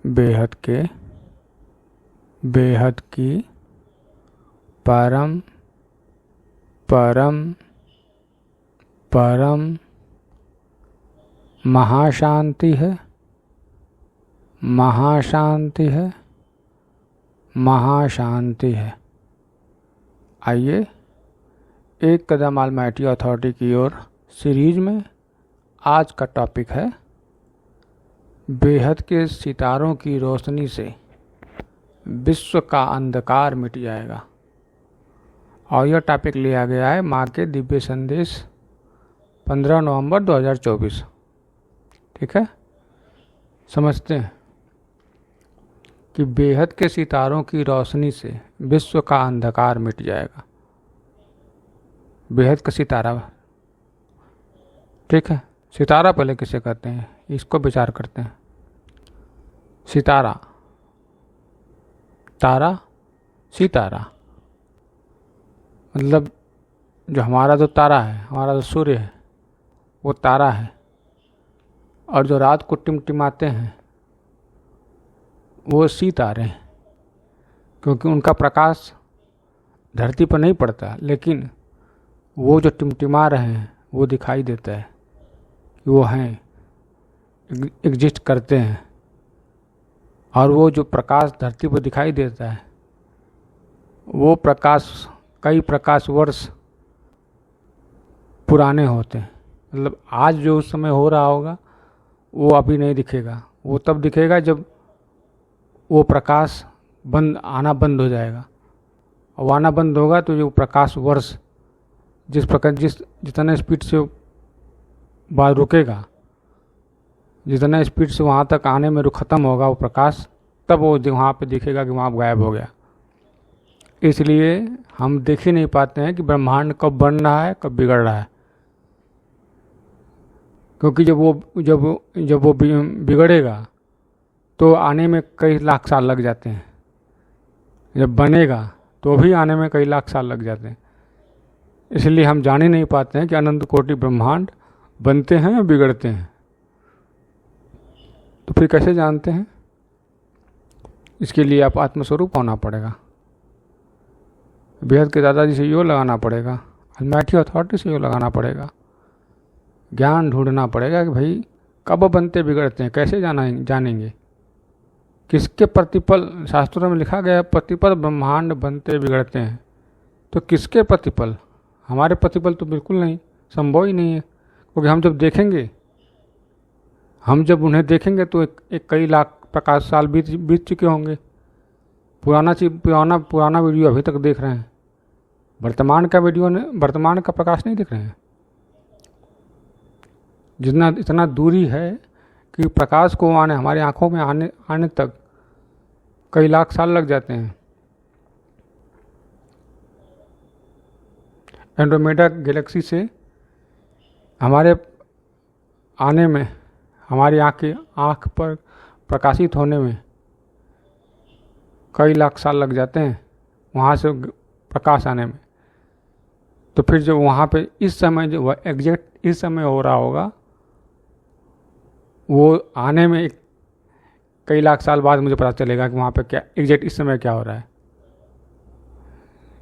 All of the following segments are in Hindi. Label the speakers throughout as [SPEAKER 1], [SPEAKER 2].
[SPEAKER 1] बेहद के, बेहद की परम परम परम महाशांति है, महाशांति है, महाशांति है। आइए एक कदम ऑलमाइटी अथॉरिटी की ओर सीरीज में आज का टॉपिक है बेहद के सितारों की रोशनी से विश्व का अंधकार मिट जाएगा। और यह टॉपिक लिया गया है माँ के दिव्य संदेश 15 नवंबर 2024। ठीक है, समझते हैं कि बेहद के सितारों की रोशनी से विश्व का अंधकार मिट जाएगा। बेहद का सितारा, ठीक है। सितारा पहले किसे कहते हैं, इसको विचार करते हैं। सितारा, तारा, सितारा मतलब जो हमारा जो तारा है, हमारा जो सूर्य है वो तारा है, और जो रात को टिमटिमाते हैं वो सितारे हैं, क्योंकि उनका प्रकाश धरती पर नहीं पड़ता, लेकिन वो जो टिमटिमा रहे हैं वो दिखाई देता है कि वो हैं, एग्जिस्ट करते हैं। और वो जो प्रकाश धरती पर दिखाई देता है वो प्रकाश कई प्रकाश वर्ष पुराने होते हैं। मतलब आज जो उस समय हो रहा होगा वो अभी नहीं दिखेगा, वो तब दिखेगा जब वो प्रकाश आना बंद हो जाएगा। और आना बंद होगा तो जो प्रकाश वर्ष जिस प्रकार जितना स्पीड से बाद रुकेगा, जितना स्पीड से वहाँ तक आने में ख़त्म होगा वो प्रकाश, तब वो वहाँ पे दिखेगा कि वहाँ गायब हो गया। इसलिए हम देख ही नहीं पाते हैं कि ब्रह्मांड कब बन रहा है, कब बिगड़ रहा है, क्योंकि जब वो बिगड़ेगा तो आने में कई लाख साल लग जाते हैं। जब बनेगा तो भी आने में कई लाख साल लग जाते हैं। इसलिए हम जान ही नहीं पाते हैं कि अनंत कोटि ब्रह्मांड बनते हैं या बिगड़ते हैं। तो फिर कैसे जानते हैं? इसके लिए आप आत्मस्वरूप होना पड़ेगा, बेहद के दादाजी से योग लगाना पड़ेगा, ऑलमाइटी अथॉरिटी से योग लगाना पड़ेगा, ज्ञान ढूंढना पड़ेगा कि भाई कब बनते बिगड़ते हैं, कैसे जानेंगे, किसके प्रतिपल। शास्त्रों में लिखा गया है प्रतिपल ब्रह्मांड बनते बिगड़ते हैं। तो किसके प्रतिपल? हमारे प्रतिपल तो बिल्कुल नहीं, संभव ही नहीं है, क्योंकि हम जब उन्हें देखेंगे तो एक कई लाख प्रकाश साल बीत चुके होंगे। पुराना वीडियो अभी तक देख रहे हैं, वर्तमान का प्रकाश नहीं दिख रहे हैं। इतना दूरी है कि प्रकाश को हमारी आंखों में आने तक कई लाख साल लग जाते हैं। एंड्रोमेडा गैलेक्सी से हमारे आने में, हमारी आँख पर प्रकाशित होने में कई लाख साल लग जाते हैं, वहाँ से प्रकाश आने में। तो फिर जो वहाँ पे इस समय जो एग्जैक्ट इस समय हो रहा होगा वो आने में कई लाख साल बाद मुझे पता चलेगा कि वहाँ पे क्या एग्जैक्ट इस समय क्या हो रहा है,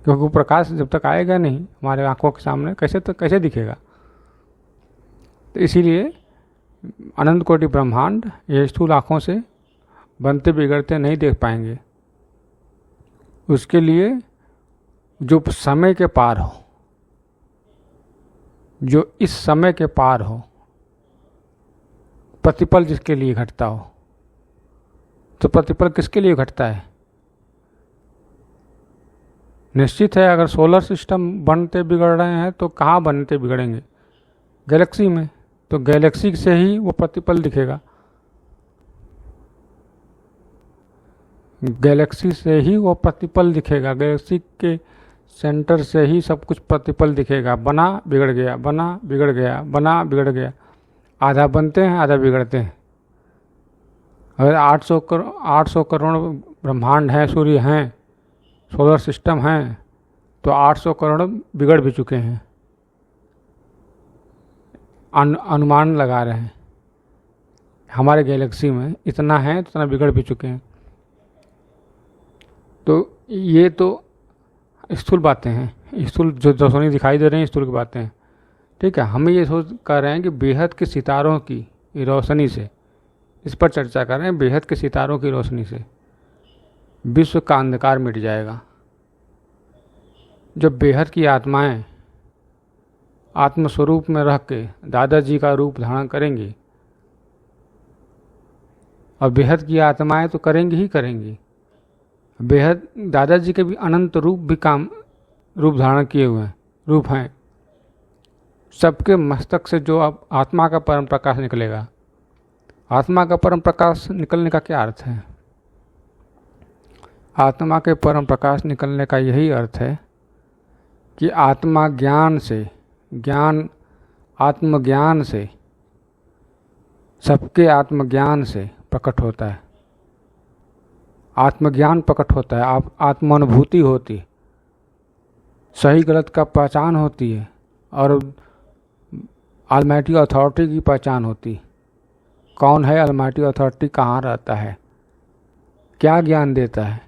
[SPEAKER 1] क्योंकि वो प्रकाश जब तक आएगा नहीं हमारे आंखों के सामने कैसे दिखेगा। तो इसीलिए अनंत कोटि ब्रह्मांड ये स्थूल आँखों से बनते बिगड़ते नहीं देख पाएंगे। उसके लिए जो समय के पार हो, जो इस समय के पार हो, प्रतिपल जिसके लिए घटता हो। तो प्रतिपल किसके लिए घटता है? निश्चित है, अगर सोलर सिस्टम बनते बिगड़ रहे हैं तो कहाँ बनते बिगड़ेंगे? गैलेक्सी में। तो गैलेक्सी से ही वो प्रतिपल दिखेगा, गैलेक्सी से ही वो प्रतिपल दिखेगा, गैलेक्सी के सेंटर से ही सब कुछ प्रतिपल दिखेगा। बना बिगड़ गया, बना बिगड़ गया, बना बिगड़ गया, आधा बनते हैं आधा बिगड़ते हैं। अगर 800 करोड़ ब्रह्मांड हैं, सूर्य हैं, सोलर सिस्टम हैं, तो 800 करोड़ बिगड़ भी चुके हैं, अनुमान लगा रहे हैं। हमारे गैलेक्सी में इतना है तो इतना बिगड़ भी चुके हैं। तो ये तो स्थूल बातें हैं, स्थूल जो रोशनी दिखाई दे रही हैं स्थूल की बातें हैं। ठीक है, हम ये सोच कर रहे हैं कि बेहद के सितारों की रोशनी से, इस पर चर्चा कर रहे हैं, बेहद के सितारों की रोशनी से विश्व का अंधकार मिट जाएगा। जब बेहद की आत्माएं आत्मस्वरूप में रह के दादाजी का रूप धारण करेंगी, और बेहद की आत्माएं तो करेंगी ही करेंगी, बेहद दादाजी के भी अनंत रूप भी रूप धारण किए हुए हैं, रूप हैं। सबके मस्तक से जो अब आत्मा का परम प्रकाश निकलेगा, आत्मा का परम प्रकाश निकलने का क्या अर्थ है? आत्मा के परम प्रकाश निकलने का यही अर्थ है कि आत्मा ज्ञान से, आत्मज्ञान से, सबके आत्मज्ञान से प्रकट होता है। आत्मज्ञान प्रकट होता है, आप आत्मानुभूति होती है, सही गलत का पहचान होती है, और ऑलमाइटी अथॉरिटी की पहचान होती है। कौन है ऑलमाइटी अथॉरिटी, कहाँ रहता है, क्या ज्ञान देता है,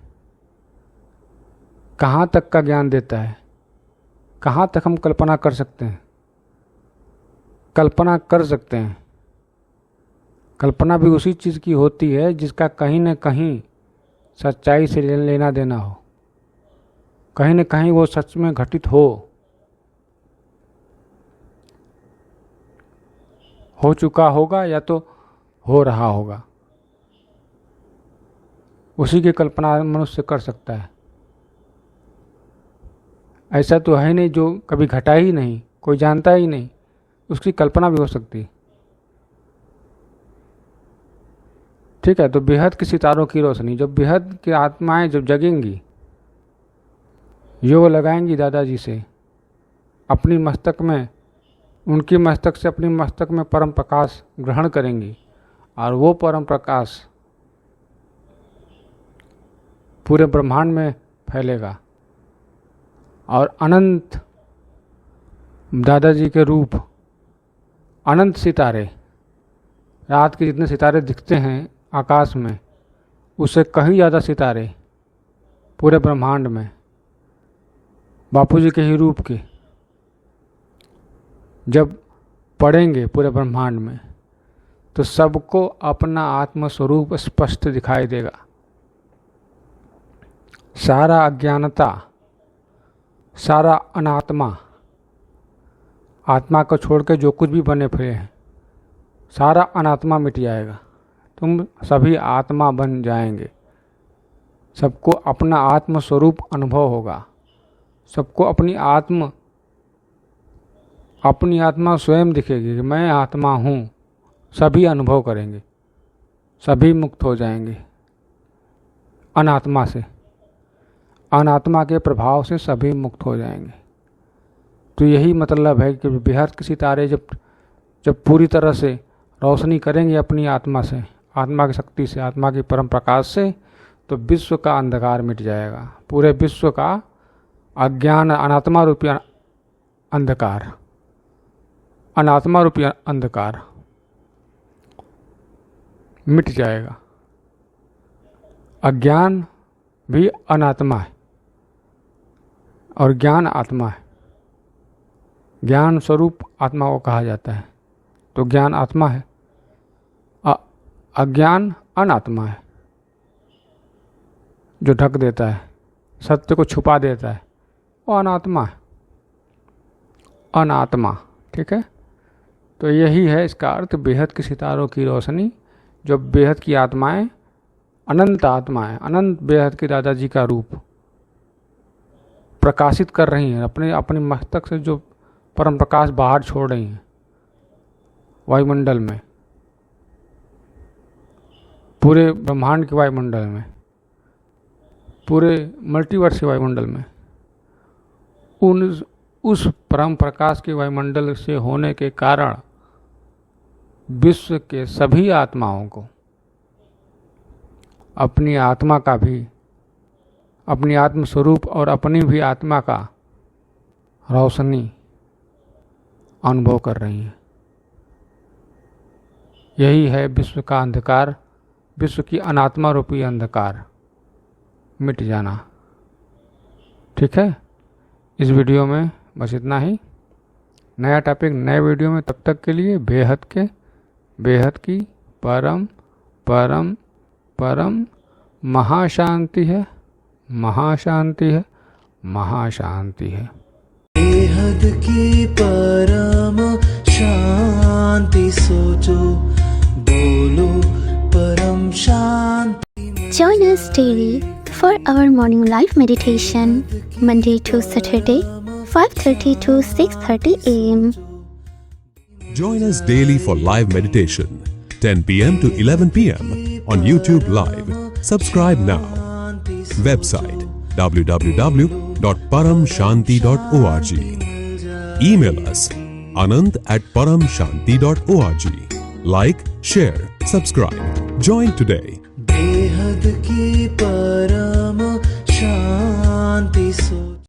[SPEAKER 1] कहाँ तक का ज्ञान देता है, कहाँ तक हम कल्पना कर सकते हैं। कल्पना कर सकते हैं, कल्पना भी उसी चीज़ की होती है जिसका कहीं न कहीं सच्चाई से लेना देना हो, कहीं न कहीं वो सच में घटित हो चुका होगा या तो हो रहा होगा, उसी की कल्पना मनुष्य कर सकता है। ऐसा तो है नहीं जो कभी घटा ही नहीं, कोई जानता ही नहीं, उसकी कल्पना भी हो सकती। ठीक है, तो बेहद की सितारों की रोशनी, जब बेहद की आत्माएं जब जगेंगी, योग लगाएंगी दादाजी से, अपनी मस्तक में, उनकी मस्तक से अपनी मस्तक में परम प्रकाश ग्रहण करेंगी, और वो परम प्रकाश पूरे ब्रह्मांड में फैलेगा, और अनंत दादाजी के रूप, अनंत सितारे, रात के जितने सितारे दिखते हैं आकाश में, उससे कहीं ज़्यादा सितारे पूरे ब्रह्मांड में बापूजी के ही रूप के जब पड़ेंगे पूरे ब्रह्मांड में, तो सबको अपना आत्मस्वरूप स्पष्ट दिखाई देगा। सारा अज्ञानता, सारा अनात्मा, आत्मा को छोड़ के जो कुछ भी बने फिरे हैं, सारा अनात्मा मिट जाएगा। तुम सभी आत्मा बन जाएंगे, सबको अपना आत्म स्वरूप अनुभव होगा, सबको अपनी आत्मा स्वयं दिखेगी कि मैं आत्मा हूँ। सभी अनुभव करेंगे, सभी मुक्त हो जाएंगे अनात्मा से, अनात्मा के प्रभाव से सभी मुक्त हो जाएंगे। तो यही मतलब है कि बेहद के सितारे जब पूरी तरह से रोशनी करेंगे अपनी आत्मा से, आत्मा की शक्ति से, आत्मा की परम प्रकाश से, तो विश्व का अंधकार मिट जाएगा। पूरे विश्व का अज्ञान, अनात्मा रूपी अंधकार, अनात्मा रूपी अंधकार मिट जाएगा। अज्ञान भी अनात्मा है और ज्ञान आत्मा है। ज्ञान स्वरूप आत्मा को कहा जाता है, तो ज्ञान आत्मा है, अज्ञान अनात्मा है, जो ढक देता है, सत्य को छुपा देता है, वो अनात्मा है, अनात्मा। ठीक है, तो यही है इसका अर्थ, बेहद की सितारों की रोशनी। जो बेहद की आत्माएं, अनंत आत्माएं, अनंत बेहद के दादाजी का रूप प्रकाशित कर रही हैं, अपने मस्तक से जो परम प्रकाश बाहर छोड़ रही हैं वायुमंडल में, पूरे ब्रह्मांड के वायुमंडल में, पूरे मल्टीवर्स के वायुमंडल में, उस परम प्रकाश के वायुमंडल से होने के कारण विश्व के सभी आत्माओं को अपनी आत्मा का भी, अपनी आत्म स्वरूप और अपनी भी आत्मा का रोशनी अनुभव कर रही हैं। यही है विश्व का अंधकार, विश्व की अनात्मा रूपी अंधकार मिट जाना। ठीक है, इस वीडियो में बस इतना ही। नया टॉपिक नए वीडियो में, तब तक के लिए बेहद की परम परम परम महाशांति है, महाशांति है, महाशांति है।
[SPEAKER 2] बेहद की परम शांति सोचो, बोलो परम शांति।
[SPEAKER 3] Join us daily for our morning live meditation, Monday to Saturday, 5:30 to 6:30 a.m.
[SPEAKER 4] Join us daily for live meditation, 10 p.m. to 11 p.m. on YouTube Live. Subscribe now. Website www.paramshanti.org. Email us anant@paramshanti.org. Like, share, subscribe. Join today.
[SPEAKER 2] बेहद की परम शांति सोचो।